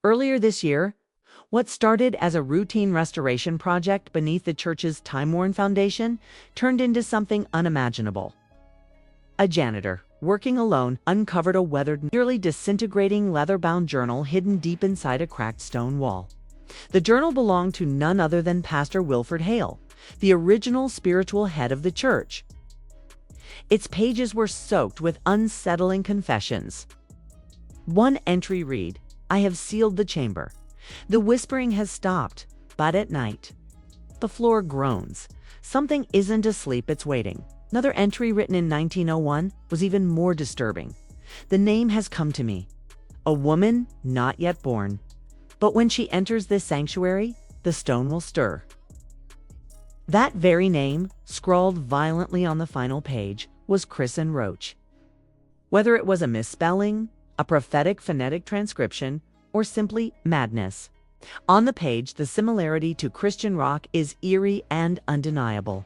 Earlier this year, what started as a routine restoration project beneath the church's time-worn foundation turned into something unimaginable. A janitor, working alone, uncovered a weathered, nearly disintegrating leather-bound journal hidden deep inside a cracked stone wall. The journal belonged to none other than Pastor Wilford Hale, the original spiritual head of the church. Its pages were soaked with unsettling confessions. One entry read, "I have sealed the chamber. The whispering has stopped, but at night, the floor groans. Something isn't asleep, it's waiting." Another entry written in 1901 was even more disturbing. "The name has come to me, a woman not yet born. But when she enters this sanctuary, the stone will stir." That very name, scrawled violently on the final page, was Chrisean Rock. Whether it was a misspelling, a prophetic phonetic transcription, or simply madness, on the page the similarity to Chrisean Rock is eerie and undeniable.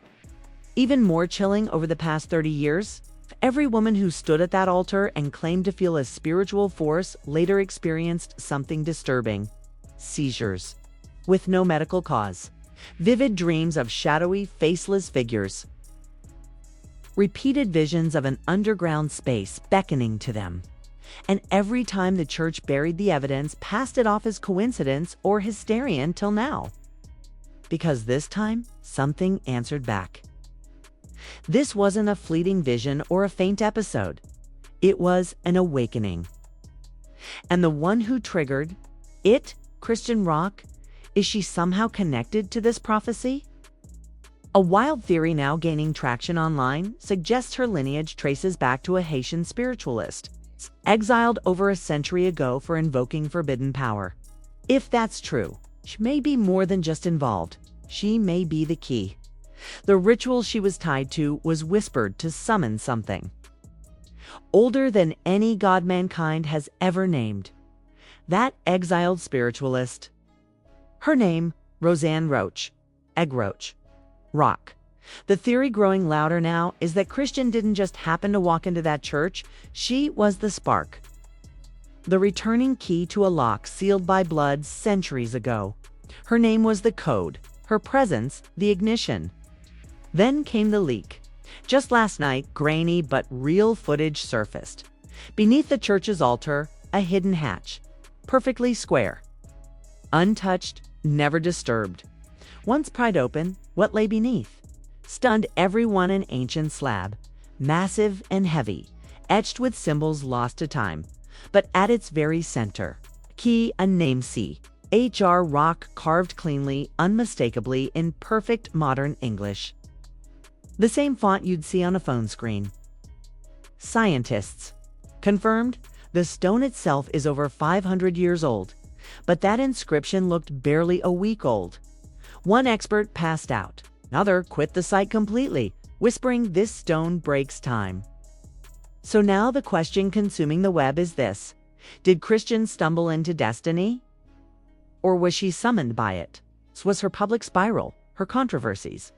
Even more chilling, over the past 30 years, every woman who stood at that altar and claimed to feel a spiritual force later experienced something disturbing: seizures, with no medical cause, vivid dreams of shadowy, faceless figures, repeated visions of an underground space beckoning to them. And every time the church buried the evidence, passed it off as coincidence or hysteria until now. Because this time, something answered back. This wasn't a fleeting vision or a faint episode. It was an awakening. And the one who triggered it, Chrisean Rock, is she somehow connected to this prophecy? A wild theory now gaining traction online suggests her lineage traces back to a Haitian spiritualist, exiled over a century ago for invoking forbidden power. If that's true, she may be more than just involved. She may be the key. The ritual she was tied to was whispered to summon something older than any god mankind has ever named. That exiled spiritualist. Her name, Chrisean Rock. Egg Roach. Rock. The theory growing louder now is that Chrisean didn't just happen to walk into that church, she was the spark. The returning key to a lock sealed by blood centuries ago. Her name was the code, her presence the ignition. Then came the leak. Just last night, grainy but real footage surfaced. Beneath the church's altar, a hidden hatch, perfectly square. Untouched, never disturbed. Once pried open, what lay beneath? Stunned everyone, an ancient slab, massive and heavy, etched with symbols lost to time. But at its very center, key, a name, C.H.R. Rock, carved cleanly, unmistakably in perfect modern English. The same font you'd see on a phone screen. Scientists confirmed the stone itself is over 500 years old, but that inscription looked barely a week old. One expert passed out. Another quit the site completely, whispering this stone breaks time. So now the question consuming the web is this: did Chrisean stumble into destiny? Or was she summoned by it? Was her public spiral, her controversies,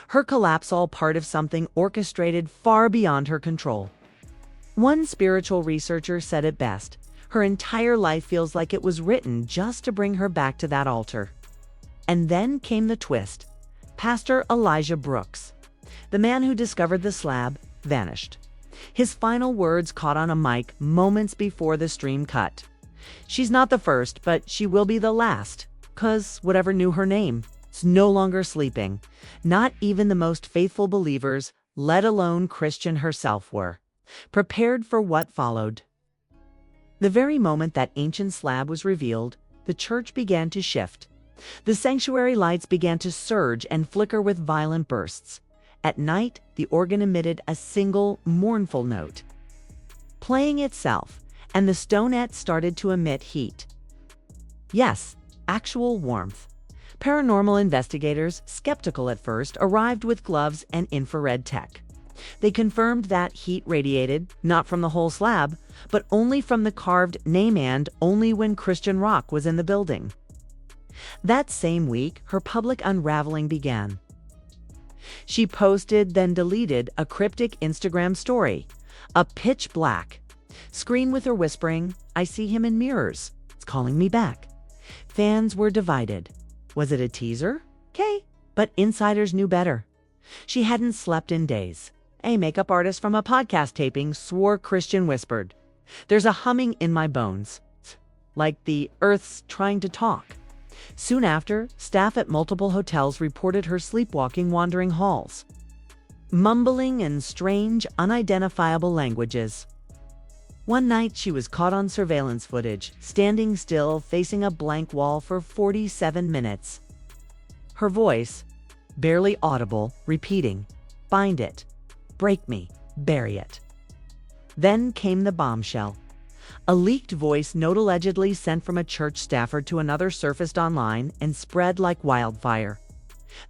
her collapse all part of something orchestrated far beyond her control? One spiritual researcher said it best: her entire life feels like it was written just to bring her back to that altar. And then came the twist. Pastor Elijah Brooks, the man who discovered the slab, vanished. His final words caught on a mic moments before the stream cut. "She's not the first, but she will be the last, 'cause whatever knew her name is no longer sleeping." Not even the most faithful believers, let alone Chrisean herself, were prepared for what followed. The very moment that ancient slab was revealed, the church began to shift. The sanctuary lights began to surge and flicker with violent bursts. At night, the organ emitted a single, mournful note, playing itself, and the stonette started to emit heat. Yes, actual warmth. Paranormal investigators, skeptical at first, arrived with gloves and infrared tech. They confirmed that heat radiated, not from the whole slab, but only from the carved name, and only when Chrisean Rock was in the building. That same week, her public unraveling began. She posted, then deleted, a cryptic Instagram story, a pitch black screen with her whispering, "I see him in mirrors." It's calling me back. Fans were divided. Was it a teaser? Okay, but insiders knew better. She hadn't slept in days. A makeup artist from a podcast taping swore Chrisean whispered, "There's a humming in my bones, like the earth's trying to talk." Soon after, staff at multiple hotels reported her sleepwalking wandering halls, mumbling in strange, unidentifiable languages. One night, she was caught on surveillance footage, standing still, facing a blank wall for 47 minutes. Her voice, barely audible, repeating, "Find it, break me, bury it." Then came the bombshell. A leaked voice note allegedly sent from a church staffer to another surfaced online and spread like wildfire.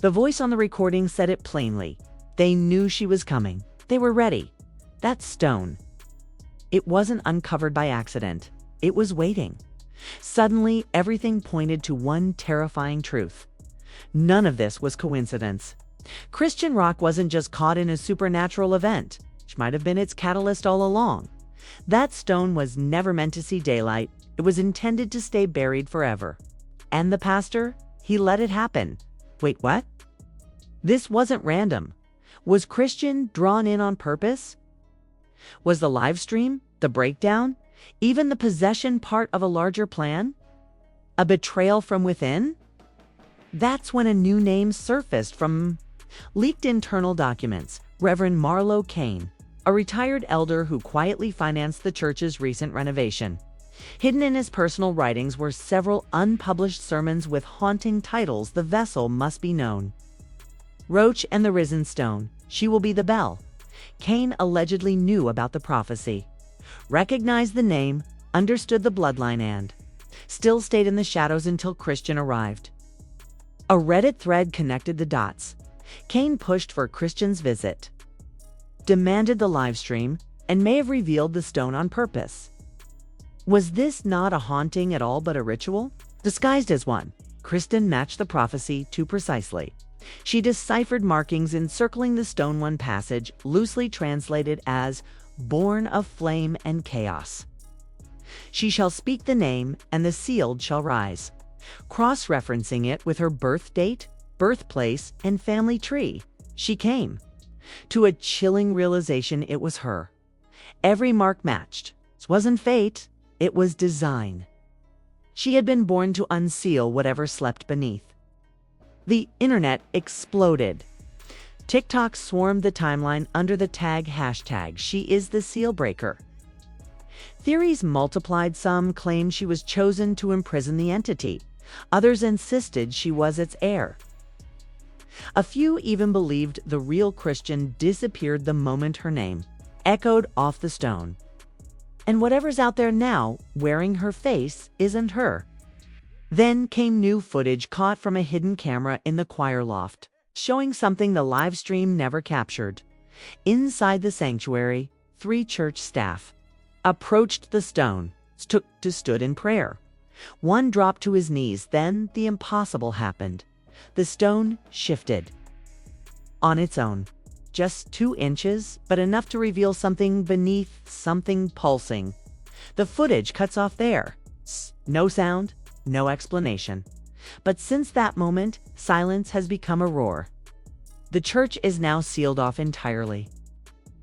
The voice on the recording said it plainly. They knew she was coming. They were ready. That stone. It wasn't uncovered by accident. It was waiting. Suddenly, everything pointed to one terrifying truth. None of this was coincidence. Chrisean Rock wasn't just caught in a supernatural event, which might have been its catalyst all along. That stone was never meant to see daylight. It was intended to stay buried forever. And the pastor? He let it happen. Wait, what? This wasn't random. Was Chrisean drawn in on purpose? Was the live stream, the breakdown, even the possession part of a larger plan? A betrayal from within? That's when a new name surfaced from leaked internal documents. Reverend Marlowe Kane, a retired elder who quietly financed the church's recent renovation. Hidden in his personal writings were several unpublished sermons with haunting titles. The vessel must be known. Roach and the Risen Stone. She will be the bell. Kane allegedly knew about the prophecy, recognized the name, understood the bloodline, and still stayed in the shadows until Chrisean arrived. A Reddit thread connected the dots. Kane pushed for Chrisean's visit, demanded the live stream, and may have revealed the stone on purpose. Was this not a haunting at all but a ritual? Disguised as one, Chrisean matched the prophecy too precisely. She deciphered markings encircling the stone, one passage loosely translated as "born of flame and chaos." "She shall speak the name, and the sealed shall rise," cross-referencing it with her birth date, birthplace, and family tree. She came to a chilling realization: it was her. Every mark matched. This wasn't fate, it was design. She had been born to unseal whatever slept beneath. The internet exploded. TikTok swarmed the timeline under the tag hashtag "She is the seal breaker." Theories multiplied. Some claimed she was chosen to imprison the entity. Others insisted she was its heir. A few even believed the real Chrisean disappeared the moment her name echoed off the stone. And whatever's out there now, wearing her face, isn't her. Then came new footage caught from a hidden camera in the choir loft, showing something the live stream never captured. Inside the sanctuary, 3 church staff approached the stone, stood in prayer. One dropped to his knees. Then the impossible happened. The stone shifted on its own. Just 2 inches, but enough to reveal something beneath, something pulsing. The footage cuts off there. No sound, no explanation. But since that moment, silence has become a roar. The church is now sealed off entirely.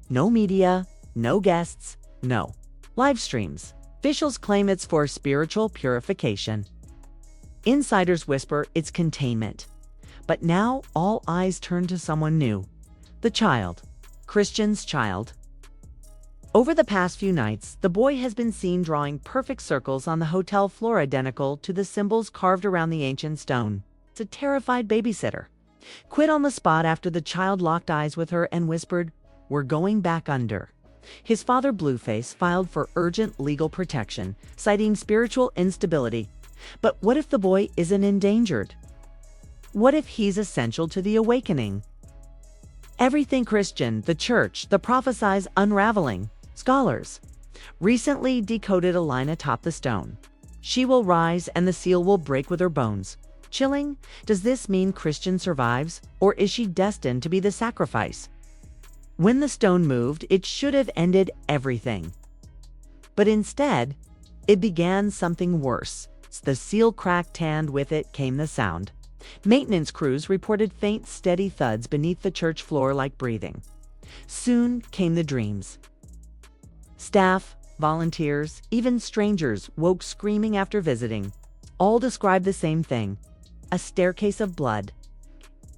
No media, no guests, no live streams. Officials claim it's for spiritual purification. Insiders whisper it's containment. But now all eyes turn to someone new. The child. Chrisean's child. Over the past few nights, the boy has been seen drawing perfect circles on the hotel floor identical to the symbols carved around the ancient stone. It's a terrified babysitter. Quit on the spot after the child locked eyes with her and whispered, "We're going back under." His father, Blueface, filed for urgent legal protection, citing spiritual instability. But what if the boy isn't endangered? What if he's essential to the awakening? Everything Chrisean, the church, the prophesies unraveling. Scholars recently decoded a line atop the stone. "She will rise and the seal will break with her bones." Chilling. Does this mean Chrisean survives, or is she destined to be the sacrifice? When the stone moved, it should have ended everything. But instead, it began something worse. The seal cracked and with it came the sound. Maintenance crews reported faint, steady thuds beneath the church floor like breathing. Soon came the dreams. Staff, volunteers, even strangers woke screaming after visiting. All described the same thing: a staircase of blood,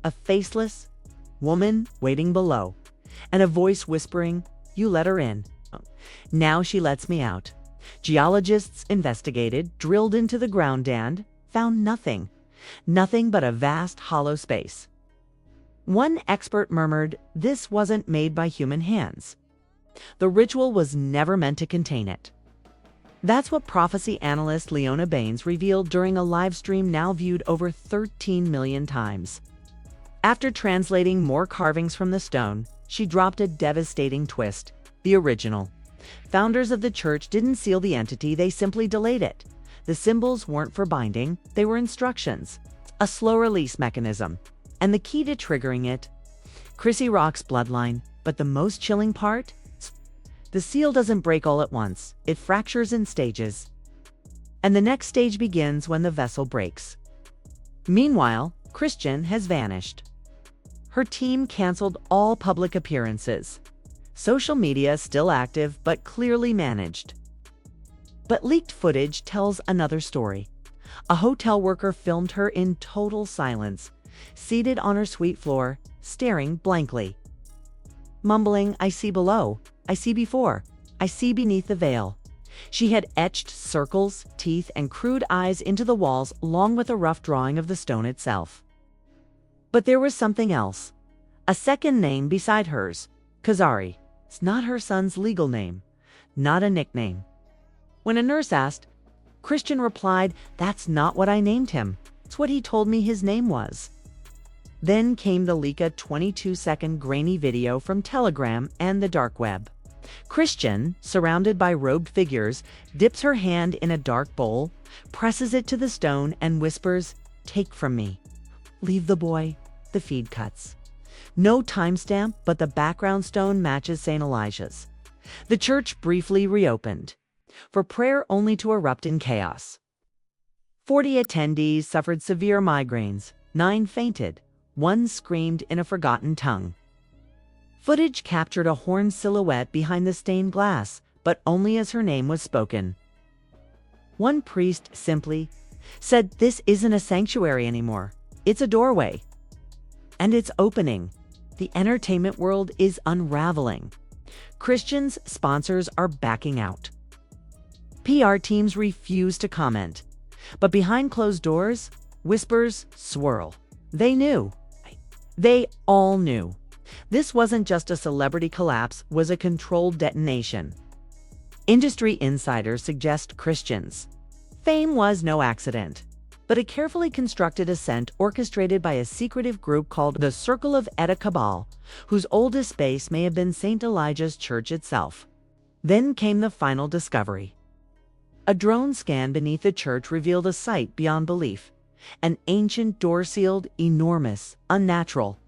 a faceless woman waiting below, and a voice whispering, "You let her in. Now she lets me out." Geologists investigated, drilled into the ground, and found nothing. Nothing but a vast hollow space. One expert murmured, this wasn't made by human hands. The ritual was never meant to contain it. That's what prophecy analyst Leona Baines revealed during a live stream now viewed over 13 million times. After translating more carvings from the stone, she dropped a devastating twist: the original. Founders of the church didn't seal the entity, they simply delayed it. The symbols weren't for binding, they were instructions, a slow release mechanism. And the key to triggering it? Chrisean Rock's bloodline. But the most chilling part? The seal doesn't break all at once, it fractures in stages. And the next stage begins when the vessel breaks. Meanwhile, Chrisean has vanished. Her team canceled all public appearances. Social media still active, but clearly managed. But leaked footage tells another story. A hotel worker filmed her in total silence, seated on her suite floor, staring blankly. Mumbling, "I see below, I see before, I see beneath the veil." She had etched circles, teeth, and crude eyes into the walls, along with a rough drawing of the stone itself. But there was something else. A second name beside hers, Kazari. It's not her son's legal name, not a nickname. When a nurse asked, Chrisean replied, "That's not what I named him. It's what he told me his name was." Then came the leak, a 22-second grainy video from Telegram and the dark web. Chrisean, surrounded by robed figures, dips her hand in a dark bowl, presses it to the stone, and whispers, "Take from me. Leave the boy." The feed cuts. No timestamp, but the background stone matches St. Elijah's. The church briefly reopened, for prayer only to erupt in chaos. 40 attendees suffered severe migraines, 9 fainted, 1 screamed in a forgotten tongue. Footage captured a horned silhouette behind the stained glass, but only as her name was spoken. One priest simply said, "This isn't a sanctuary anymore. It's a doorway. And it's opening." The entertainment world is unraveling. Chrisean's sponsors are backing out. PR teams refuse to comment. But behind closed doors, whispers swirl. They knew. They all knew. This wasn't just a celebrity collapse, was a controlled detonation. Industry insiders suggest Chrisean's fame was no accident, but a carefully constructed ascent orchestrated by a secretive group called the Circle of Etta Cabal, whose oldest base may have been St. Elijah's Church itself. Then came the final discovery. A drone scan beneath the church revealed a sight beyond belief. An ancient door sealed, enormous, unnatural.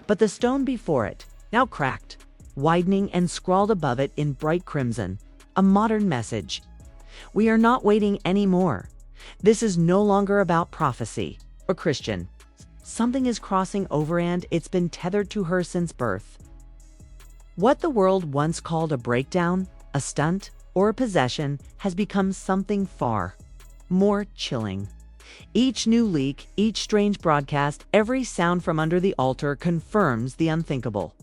But the stone before it, now cracked, widening and scrawled above it in bright crimson, a modern message. We are not waiting anymore. This is no longer about prophecy or Chrisean. Something is crossing over, and it's been tethered to her since birth. What the world once called a breakdown, a stunt, or a possession has become something far more chilling. Each new leak, each strange broadcast, every sound from under the altar confirms the unthinkable.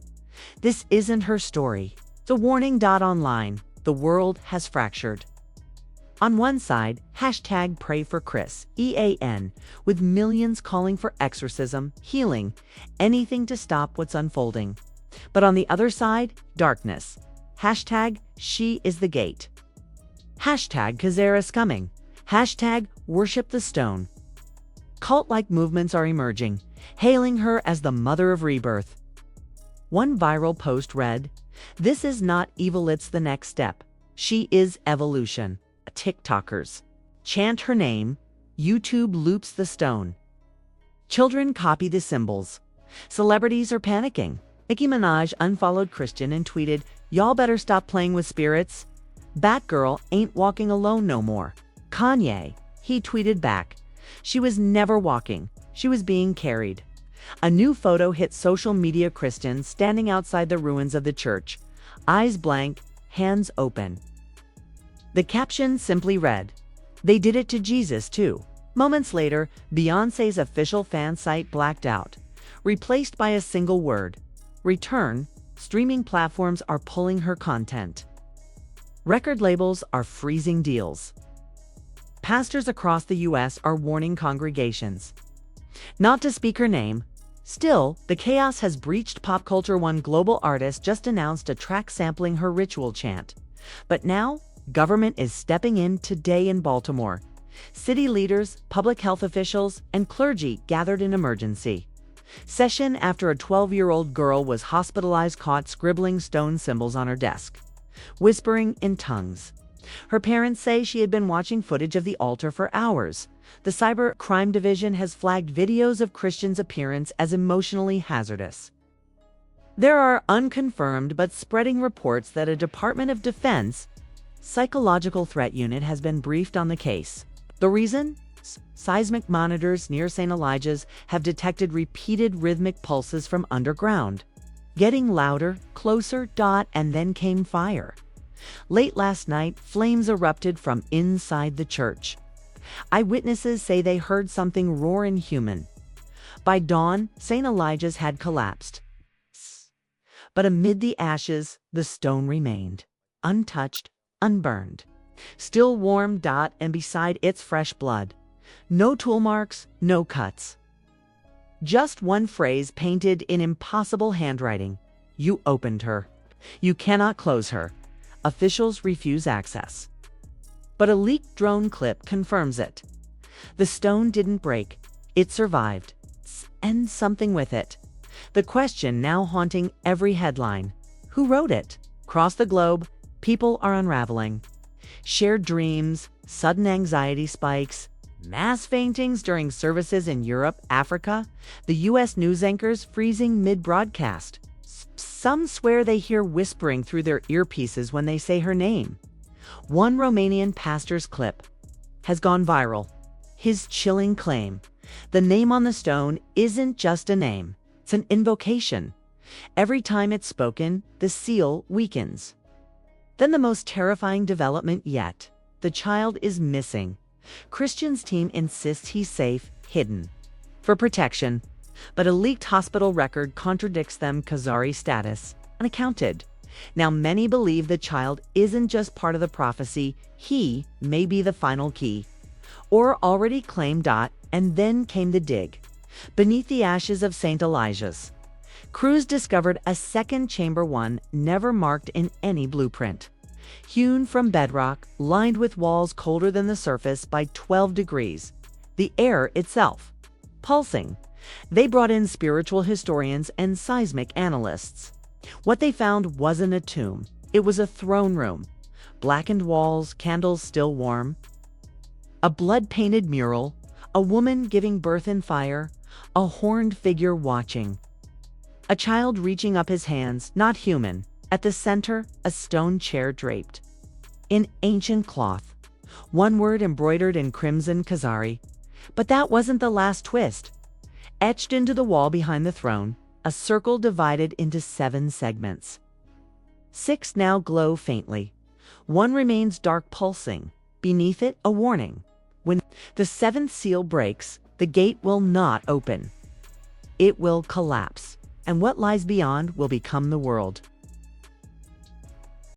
This isn't her story. It's a warning. Online, the world has fractured. On one side, #PrayForChris, EAN, with millions calling for exorcism, healing, anything to stop what's unfolding. But on the other side, darkness. #She is the gate. #Kazara's coming. #Worship the stone. Cult-like movements are emerging, hailing her as the mother of rebirth. One viral post read, "This is not evil, it's the next step. She is evolution." TikTokers chant her name. YouTube loops the stone. Children copy the symbols. Celebrities are panicking. Nicki Minaj unfollowed Chrisean and tweeted, "Y'all better stop playing with spirits." "Batgirl ain't walking alone no more." Kanye, he tweeted back, "She was never walking, she was being carried." A new photo hit social media. Christian standing outside the ruins of the church, eyes blank, hands open. The caption simply read, "They did it to Jesus too." Moments later, Beyoncé's official fan site blacked out, replaced by a single word, "Return." Streaming platforms are pulling her content. Record labels are freezing deals. Pastors across the U.S. are warning congregations not to speak her name. Still, the chaos has breached pop culture. One global artist just announced a track sampling her ritual chant. But now, government is stepping in. Today in Baltimore, city leaders, public health officials, and clergy gathered in emergency session after a 12-year-old girl was hospitalized, caught scribbling stone symbols on her desk, whispering in tongues. Her parents say she had been watching footage of the altar for hours. The Cyber Crime Division has flagged videos of Christian's appearance as emotionally hazardous. There are unconfirmed but spreading reports that a Department of Defense psychological threat unit has been briefed on the case. The reason? Seismic monitors near St. Elijah's have detected repeated rhythmic pulses from underground, getting louder, closer, and then came fire. Late last night, flames erupted from inside the church. Eyewitnesses say they heard something roar inhuman. By dawn, St. Elijah's had collapsed. But amid the ashes, the stone remained, untouched, unburned, still warm, and beside its fresh blood. No tool marks, no cuts. Just one phrase painted in impossible handwriting: "You opened her. You cannot close her." Officials refuse access. But a leaked drone clip confirms it. The stone didn't break. It survived. And something with it. The question now haunting every headline: who wrote it? Across the globe, people are unraveling. Shared dreams, sudden anxiety spikes, mass faintings during services in Europe, Africa, the U.S. news anchors freezing mid-broadcast. Some swear they hear whispering through their earpieces when they say her name. One Romanian pastor's clip has gone viral. His chilling claim: the name on the stone isn't just a name, it's an invocation. Every time it's spoken, the seal weakens. Then the most terrifying development yet: the child is missing. Christian's team insists he's safe, hidden, for protection. But a leaked hospital record contradicts them. Khazari's status unaccounted. Now many believe the child isn't just part of the prophecy, he may be the final key. Or already claimed. And then came the dig. Beneath the ashes of St. Elijah's, crews discovered a second chamber, one never marked in any blueprint. Hewn from bedrock, lined with walls colder than the surface by 12 degrees. The air itself pulsing. They brought in spiritual historians and seismic analysts. What they found wasn't a tomb. It was a throne room. Blackened walls, candles still warm. A blood-painted mural, a woman giving birth in fire, a horned figure watching. A child reaching up his hands, not human. At the center, a stone chair draped in ancient cloth. One word embroidered in crimson: Khazari. But that wasn't the last twist. Etched into the wall behind the throne, a circle divided into 7 segments. 6 now glow faintly. One remains dark, pulsing. Beneath it, a warning: when the 7th seal breaks, the gate will not open. It will collapse, and what lies beyond will become the world.